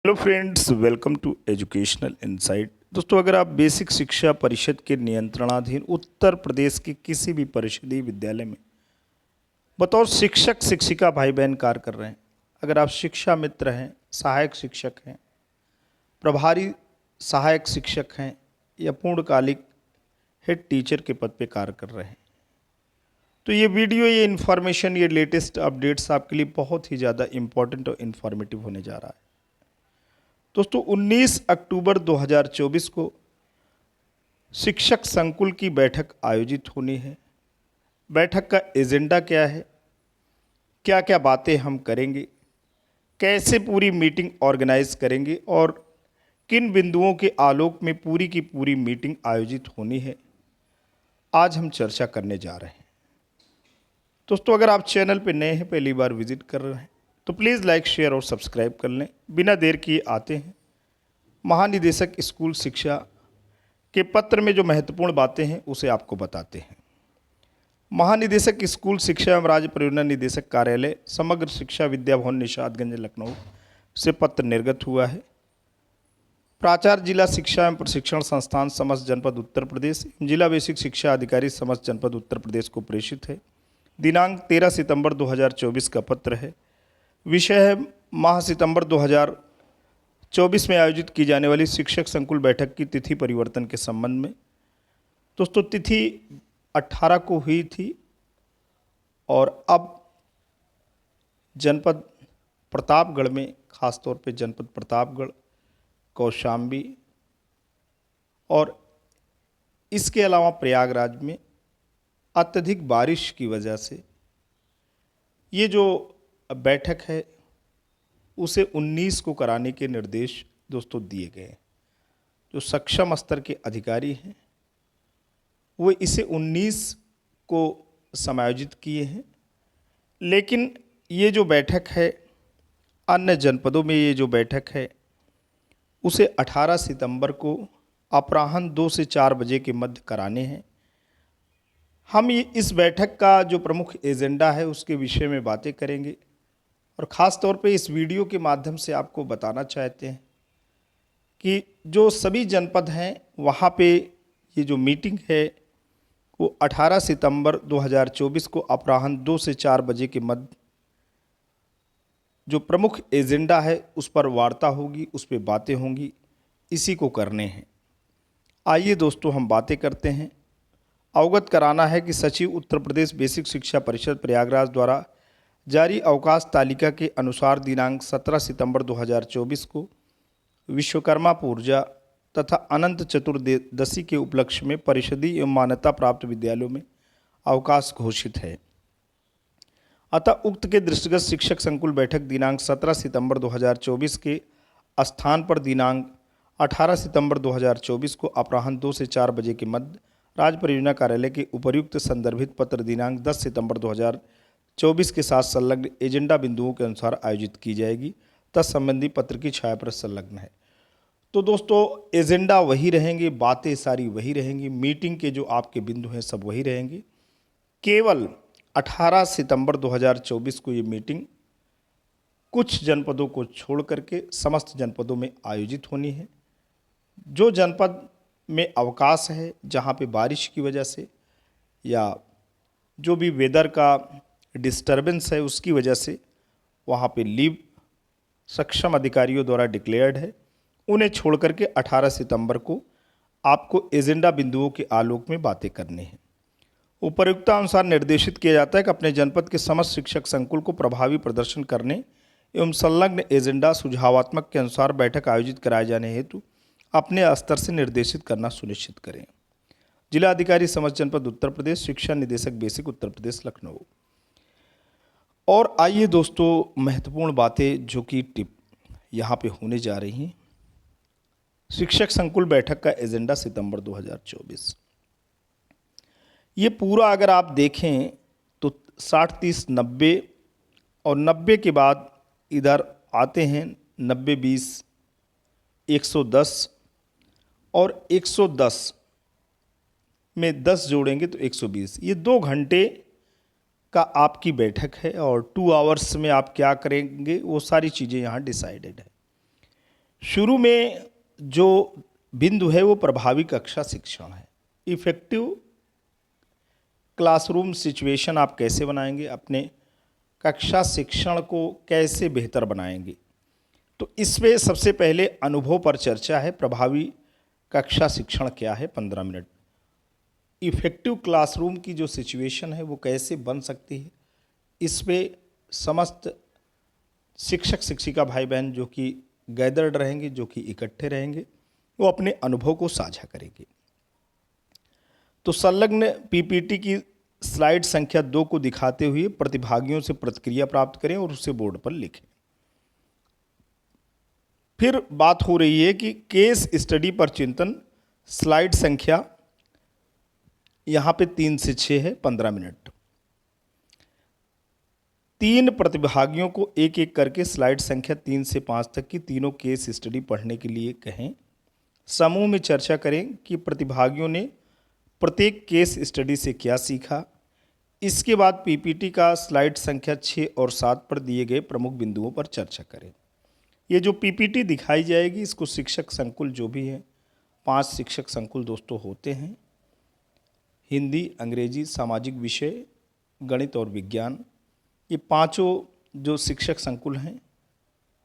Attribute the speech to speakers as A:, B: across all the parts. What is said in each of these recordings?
A: Hello friends, welcome to educational insight. दोस्तों, अगर आप बेसिक शिक्षा परिषद के नियंत्रणाधीन उत्तर प्रदेश के किसी भी परिषदीय विद्यालय में बतौर शिक्षक शिक्षिका भाई बहन कार्य कर रहे हैं, अगर आप शिक्षा मित्र हैं, सहायक शिक्षक हैं, प्रभारी सहायक शिक्षक हैं या पूर्णकालिक हेड टीचर के पद पे कार्य कर रहे हैं, तो ये वीडियो, ये इन्फॉर्मेशन, ये लेटेस्ट अपडेट्स आपके लिए बहुत ही ज़्यादा इम्पोर्टेंट और इन्फॉर्मेटिव होने जा रहा है। दोस्तों, 19 अक्टूबर 2024 को शिक्षक संकुल की बैठक आयोजित होनी है। बैठक का एजेंडा क्या है, क्या क्या बातें हम करेंगे, कैसे पूरी मीटिंग ऑर्गेनाइज करेंगे और किन बिंदुओं के आलोक में पूरी की पूरी मीटिंग आयोजित होनी है, आज हम चर्चा करने जा रहे हैं। दोस्तों, अगर आप चैनल पर नए हैं, पहली बार विजिट कर रहे हैं, तो प्लीज़ लाइक, शेयर और सब्सक्राइब कर लें। बिना देर किए आते हैं महानिदेशक स्कूल शिक्षा के पत्र में जो महत्वपूर्ण बातें हैं उसे आपको बताते हैं। महानिदेशक स्कूल शिक्षा एवं राज्य परियोजना निदेशक कार्यालय, समग्र शिक्षा विद्या भवन, निशादगंज, लखनऊ से पत्र निर्गत हुआ है। प्राचार्य जिला शिक्षा एवं प्रशिक्षण संस्थान समस्त जनपद उत्तर प्रदेश, जिला बेसिक शिक्षा अधिकारी समस्त जनपद उत्तर प्रदेश को प्रेषित है। दिनांक 13 सितंबर 2024 का पत्र है। विषय है माह सितंबर 2024 में आयोजित की जाने वाली शिक्षक संकुल बैठक की तिथि परिवर्तन के संबंध में। दोस्तों, तिथि 18 को हुई थी और अब जनपद प्रतापगढ़ में, खासतौर पे जनपद प्रतापगढ़, कौशाम्बी और इसके अलावा प्रयागराज में अत्यधिक बारिश की वजह से ये जो बैठक है उसे 19 को कराने के निर्देश दोस्तों दिए गए। जो सक्षम स्तर के अधिकारी हैं वो इसे 19 को समायोजित किए हैं, लेकिन ये जो बैठक है अन्य जनपदों में, ये जो बैठक है उसे 18 सितंबर को अपराह्न 2 से 4 बजे के मध्य कराने हैं। हम ये इस बैठक का जो प्रमुख एजेंडा है उसके विषय में बातें करेंगे और ख़ास तौर पे इस वीडियो के माध्यम से आपको बताना चाहते हैं कि जो सभी जनपद हैं वहाँ पे ये जो मीटिंग है वो 18 सितंबर 2024 को अपराह्न 2 से 4 बजे के मध्य जो प्रमुख एजेंडा है उस पर वार्ता होगी, उस पर बातें होंगी, इसी को करने हैं। आइए दोस्तों, हम बातें करते हैं। अवगत कराना है कि सचिव उत्तर प्रदेश बेसिक शिक्षा परिषद प्रयागराज द्वारा जारी अवकाश तालिका के अनुसार दिनांक 17 सितंबर 2024 को विश्वकर्मा पूजा तथा अनंत चतुर्दशी के उपलक्ष्य में परिषदीय एवं मान्यता प्राप्त विद्यालयों में अवकाश घोषित है। अतः उक्त के दृष्टिगत शिक्षक संकुल बैठक दिनांक 17 सितंबर 2024 के स्थान पर दिनांक 18 सितंबर 2024 को अपराह्न 2 से 4 बजे के मध्य राज्य परियोजना कार्यालय के उपर्युक्त संदर्भित पत्र दिनांक 10 सितंबर 2024 के साथ संलग्न एजेंडा बिंदुओं के अनुसार आयोजित की जाएगी। तत्संबंधी पत्र की छायाप्रत संलग्न है। तो दोस्तों, एजेंडा वही रहेंगे, बातें सारी वही रहेंगी, मीटिंग के जो आपके बिंदु हैं सब वही रहेंगे। केवल 18 सितंबर 2024 को ये मीटिंग कुछ जनपदों को छोड़ करके समस्त जनपदों में आयोजित होनी है। जो जनपद में अवकाश है, जहाँ पे बारिश की वजह से या जो भी वेदर का डिस्टरबेंस है उसकी वजह से वहाँ पे लीव सक्षम अधिकारियों द्वारा डिक्लेयर्ड है, उन्हें छोड़ करके 18 सितंबर को आपको एजेंडा बिंदुओं के आलोक में बातें करनी है। उपर्युक्तानुसार निर्देशित किया जाता है कि अपने जनपद के समस्त शिक्षक संकुल को प्रभावी प्रदर्शन करने एवं संलग्न एजेंडा सुझावात्मक के अनुसार बैठक आयोजित कराए जाने हेतु अपने स्तर से निर्देशित करना सुनिश्चित करें। जिला अधिकारी समस्त जनपद उत्तर प्रदेश, शिक्षा निदेशक बेसिक उत्तर प्रदेश, लखनऊ। और आइए दोस्तों, महत्वपूर्ण बातें जो कि टिप यहाँ पे होने जा रही हैं। शिक्षक संकुल बैठक का एजेंडा सितंबर 2024, ये पूरा अगर आप देखें तो 60-30-90 और 90 के बाद इधर आते हैं 90-20, 110 और 110 में 10 जोड़ेंगे तो 120। ये 2 घंटे का आपकी बैठक है और 2 आवर्स में आप क्या करेंगे वो सारी चीज़ें यहाँ डिसाइडेड है। शुरू में जो बिंदु है वो प्रभावी कक्षा शिक्षण है। इफेक्टिव क्लासरूम सिचुएशन आप कैसे बनाएंगे, अपने कक्षा शिक्षण को कैसे बेहतर बनाएंगे। तो इसमें सबसे पहले अनुभव पर चर्चा है। प्रभावी कक्षा शिक्षण क्या है, 15 मिनट। इफेक्टिव क्लासरूम की जो सिचुएशन है वो कैसे बन सकती है, इस पे समस्त शिक्षक शिक्षिका भाई बहन जो कि गैदर्ड रहेंगे, जो कि इकट्ठे रहेंगे, वो अपने अनुभव को साझा करेंगे। तो संलग्न पीपीटी की स्लाइड संख्या 2 को दिखाते हुए प्रतिभागियों से प्रतिक्रिया प्राप्त करें और उसे बोर्ड पर लिखें। फिर बात हो रही है कि केस स्टडी पर चिंतन, स्लाइड संख्या यहाँ पे 3 से 6 है, 15 मिनट। 3 प्रतिभागियों को एक एक करके स्लाइड संख्या 3 से 5 तक की तीनों केस स्टडी पढ़ने के लिए कहें। समूह में चर्चा करें कि प्रतिभागियों ने प्रत्येक केस स्टडी से क्या सीखा। इसके बाद पीपीटी का स्लाइड संख्या 6 और 7 पर दिए गए प्रमुख बिंदुओं पर चर्चा करें। ये जो पीपीटी दिखाई जाएगी, इसको शिक्षक संकुल जो भी है, 5 शिक्षक संकुल दोस्तों होते हैं, हिंदी, अंग्रेजी, सामाजिक विषय, गणित और विज्ञान। ये पांचों जो शिक्षक संकुल हैं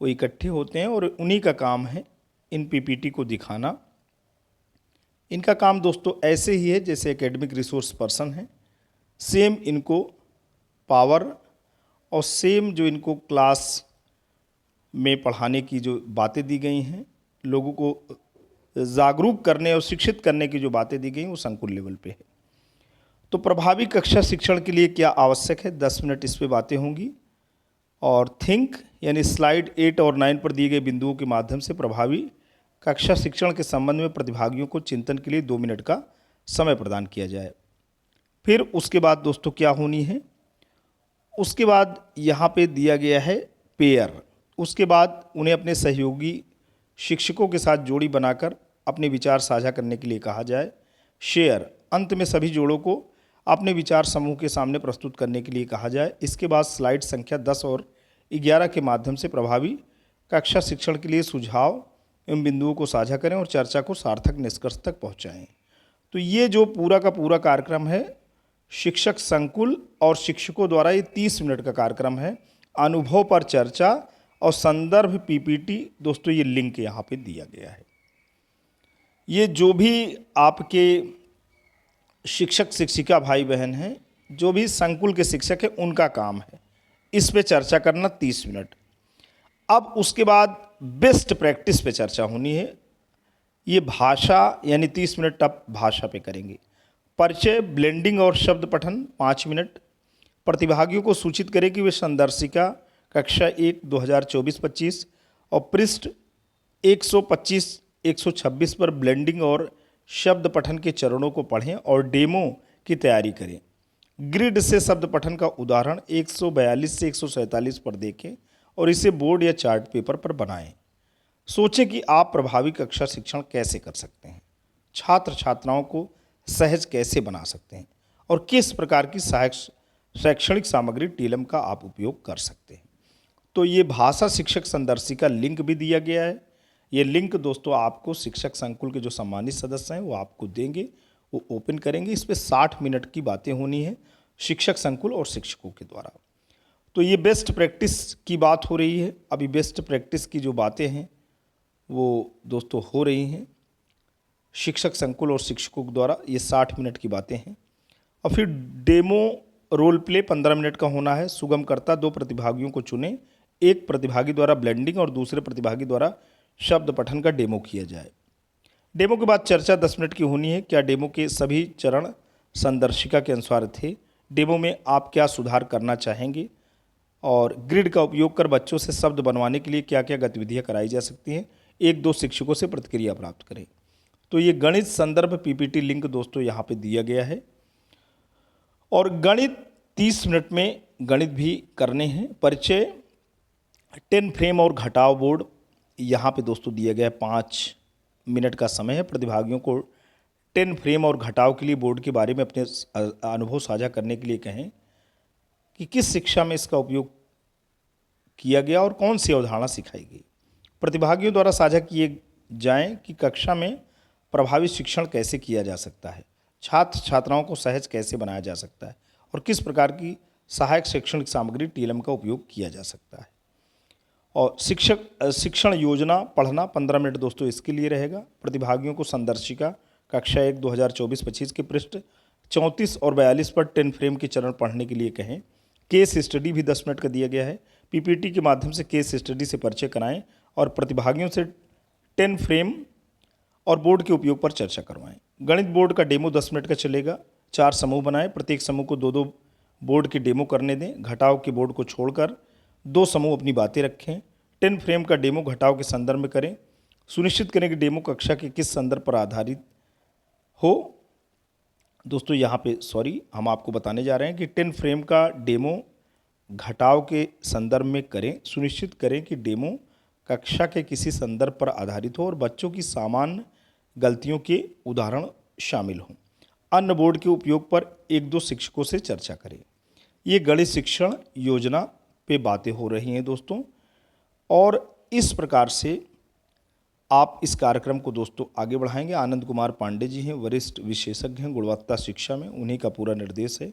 A: वो इकट्ठे होते हैं और उन्हीं का काम है इन पीपीटी को दिखाना। इनका काम दोस्तों ऐसे ही है जैसे एकेडमिक रिसोर्स पर्सन है, सेम इनको पावर और सेम जो इनको क्लास में पढ़ाने की जो बातें दी गई हैं, लोगों को जागरूक करने और शिक्षित करने की जो बातें दी गई हैं, वो संकुल लेवल पे है। तो प्रभावी कक्षा शिक्षण के लिए क्या आवश्यक है, 10 मिनट इस पे बातें होंगी। और थिंक यानी स्लाइड 8 और 9 पर दिए गए बिंदुओं के माध्यम से प्रभावी कक्षा शिक्षण के संबंध में प्रतिभागियों को चिंतन के लिए 2 मिनट का समय प्रदान किया जाए। फिर उसके बाद दोस्तों क्या होनी है, उसके बाद यहाँ पे दिया गया है पेयर। उसके बाद उन्हें अपने सहयोगी शिक्षकों के साथ जोड़ी बनाकर अपने विचार साझा करने के लिए कहा जाए। शेयर, अंत में सभी जोड़ों को अपने विचार समूह के सामने प्रस्तुत करने के लिए कहा जाए। इसके बाद स्लाइड संख्या 10 और 11 के माध्यम से प्रभावी कक्षा शिक्षण के लिए सुझाव एवं बिंदुओं को साझा करें और चर्चा को सार्थक निष्कर्ष तक पहुंचाएं। तो ये जो पूरा का पूरा कार्यक्रम है शिक्षक संकुल और शिक्षकों द्वारा, ये 30 मिनट का कार्यक्रम है। अनुभव पर चर्चा और संदर्भ पीपीटी दोस्तों, ये लिंक यहाँ पे दिया गया है। ये जो भी आपके शिक्षक शिक्षिका भाई बहन हैं, जो भी संकुल के शिक्षक हैं, उनका काम है इस पे चर्चा करना 30 मिनट। अब उसके बाद बेस्ट प्रैक्टिस पे चर्चा होनी है। ये भाषा यानी 30 मिनट अब भाषा पे करेंगे। परिचय, ब्लेंडिंग और शब्द पठन 5 मिनट। प्रतिभागियों को सूचित करें कि वे संदर्शिका कक्षा 1 2024-25 और पृष्ठ 125-126 पर ब्लेंडिंग और शब्द पठन के चरणों को पढ़ें और डेमो की तैयारी करें। ग्रिड से शब्द पठन का उदाहरण 142 से 147 पर देखें और इसे बोर्ड या चार्ट पेपर पर बनाएं। सोचें कि आप प्रभावी कक्षा शिक्षण कैसे कर सकते हैं, छात्र छात्राओं को सहज कैसे बना सकते हैं और किस प्रकार की सहायक शैक्षणिक सामग्री टीलम का आप उपयोग कर सकते हैं। तो ये भाषा शिक्षक संदर्शिका लिंक भी दिया गया है। ये लिंक दोस्तों आपको शिक्षक संकुल के जो सम्मानित सदस्य हैं वो आपको देंगे, वो ओपन करेंगे। इस पर 60 मिनट की बातें होनी है शिक्षक संकुल और शिक्षकों के द्वारा। तो ये बेस्ट प्रैक्टिस की बात हो रही है। अभी बेस्ट प्रैक्टिस की जो बातें हैं वो दोस्तों हो रही हैं शिक्षक संकुल और शिक्षकों के द्वारा। ये 60 मिनट की बातें हैं। और फिर डेमो रोल प्ले 15 मिनट का होना है। सुगमकर्ता 2 प्रतिभागियों को चुनें, एक प्रतिभागी द्वारा ब्लेंडिंग और दूसरे प्रतिभागी द्वारा शब्द पठन का डेमो किया जाए। डेमो के बाद चर्चा 10 मिनट की होनी है। क्या डेमो के सभी चरण संदर्शिका के अनुसार थे? डेमो में आप क्या सुधार करना चाहेंगे? और ग्रिड का उपयोग कर बच्चों से शब्द बनवाने के लिए क्या क्या गतिविधियां कराई जा सकती हैं? 1-2 शिक्षकों से प्रतिक्रिया प्राप्त करें। तो ये गणित संदर्भ पीपीटी लिंक दोस्तों यहाँ पे दिया गया है। और गणित 30 मिनट में गणित भी करने हैं। परिचय, 10 फ्रेम और घटाव बोर्ड यहाँ पे दोस्तों दिया गया है। 5 मिनट का समय है। प्रतिभागियों को 10 फ्रेम और घटाव के लिए बोर्ड के बारे में अपने अनुभव साझा करने के लिए कहें कि किस शिक्षा में इसका उपयोग किया गया और कौन सी अवधारणा सिखाई गई। प्रतिभागियों द्वारा साझा किए जाएं कि कक्षा में प्रभावी शिक्षण कैसे किया जा सकता है, छात्र छात्राओं को सहज कैसे बनाया जा सकता है और किस प्रकार की सहायक शैक्षणिक सामग्री टीएलएम का उपयोग किया जा सकता है। और शिक्षण योजना पढ़ना 15 मिनट दोस्तों इसके लिए रहेगा। प्रतिभागियों को संदर्शिका कक्षा 1 2024-25 के पृष्ठ 34 और 42 पर 10 फ्रेम के चरण पढ़ने के लिए कहें। केस स्टडी भी 10 मिनट का दिया गया है। पीपीटी के माध्यम से केस स्टडी से परिचय कराएं और प्रतिभागियों से 10 फ्रेम और बोर्ड के उपयोग पर चर्चा करवाएं। गणित बोर्ड का डेमो 10 मिनट का चलेगा। 4 समूह बनाएं, प्रत्येक समूह को 2-2 बोर्ड के डेमो करने दें। घटाव के बोर्ड को छोड़कर 2 समूह अपनी बातें रखें। 10 फ्रेम का डेमो घटाव के संदर्भ में करें। सुनिश्चित करें कि डेमो कक्षा के किस संदर्भ पर आधारित हो। दोस्तों यहाँ पे हम आपको बताने जा रहे हैं कि 10 फ्रेम का डेमो घटाव के संदर्भ में करें। सुनिश्चित करें कि डेमो कक्षा के किसी संदर्भ पर आधारित हो और बच्चों की सामान्य गलतियों के उदाहरण शामिल हों। अन्य बोर्ड के उपयोग पर 1-2 शिक्षकों से चर्चा करें। ये गणित शिक्षण योजना पे बातें हो रही हैं दोस्तों, और इस प्रकार से आप इस कार्यक्रम को दोस्तों आगे बढ़ाएंगे। आनंद कुमार पांडे जी हैं, वरिष्ठ विशेषज्ञ हैं गुणवत्ता शिक्षा में, उन्हीं का पूरा निर्देश है।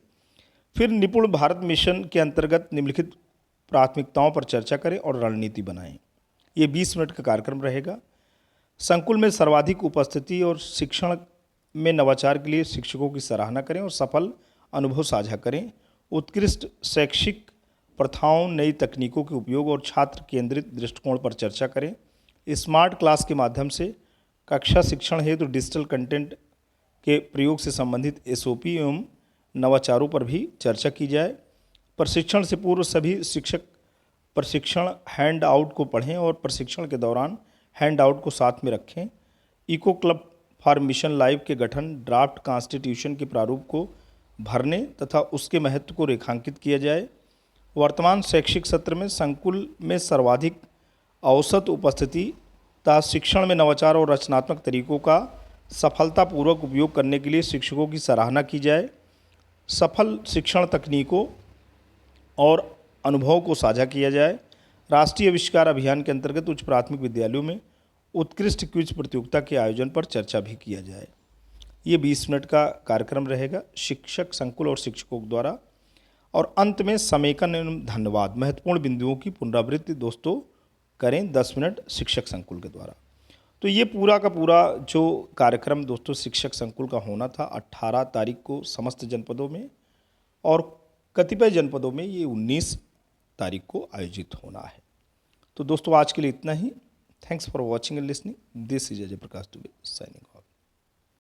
A: फिर निपुण भारत मिशन के अंतर्गत निम्नलिखित प्राथमिकताओं पर चर्चा करें और रणनीति बनाएं। ये 20 मिनट का कार्यक्रम रहेगा। संकुल में सर्वाधिक उपस्थिति और शिक्षण में नवाचार के लिए शिक्षकों की सराहना करें और सफल अनुभव साझा करें। उत्कृष्ट शैक्षिक प्रथाओं, नई तकनीकों के उपयोग और छात्र केंद्रित दृष्टिकोण पर चर्चा करें। स्मार्ट क्लास के माध्यम से कक्षा शिक्षण हेतु डिजिटल कंटेंट के प्रयोग से संबंधित एसओपी एवं नवाचारों पर भी चर्चा की जाए। प्रशिक्षण से पूर्व सभी शिक्षक प्रशिक्षण हैंड आउट को पढ़ें और प्रशिक्षण के दौरान हैंड आउट को साथ में रखें। Eco club for mission life के गठन, ड्राफ्ट कॉन्स्टिट्यूशन के प्रारूप को भरने तथा उसके महत्व को रेखांकित किया जाए। वर्तमान शैक्षिक सत्र में संकुल में सर्वाधिक औसत उपस्थिति तथा शिक्षण में नवाचार और रचनात्मक तरीकों का सफलतापूर्वक उपयोग करने के लिए शिक्षकों की सराहना की जाए। सफल शिक्षण तकनीकों और अनुभवों को साझा किया जाए। राष्ट्रीय आविष्कार अभियान के अंतर्गत उच्च प्राथमिक विद्यालयों में उत्कृष्ट क्विज प्रतियोगिता के आयोजन पर चर्चा भी किया जाए। ये 20 मिनट का कार्यक्रम रहेगा शिक्षक संकुल और शिक्षकों द्वारा। और अंत में समेकन एवं धन्यवाद, महत्वपूर्ण बिंदुओं की पुनरावृत्ति दोस्तों करें 10 मिनट शिक्षक संकुल के द्वारा। तो ये पूरा का पूरा जो कार्यक्रम दोस्तों शिक्षक संकुल का होना था 18 तारीख को समस्त जनपदों में, और कतिपय जनपदों में ये 19 तारीख को आयोजित होना है। तो दोस्तों आज के लिए इतना ही। Thanks for watching and listening. This is Ajay Prakash Dubey signing of.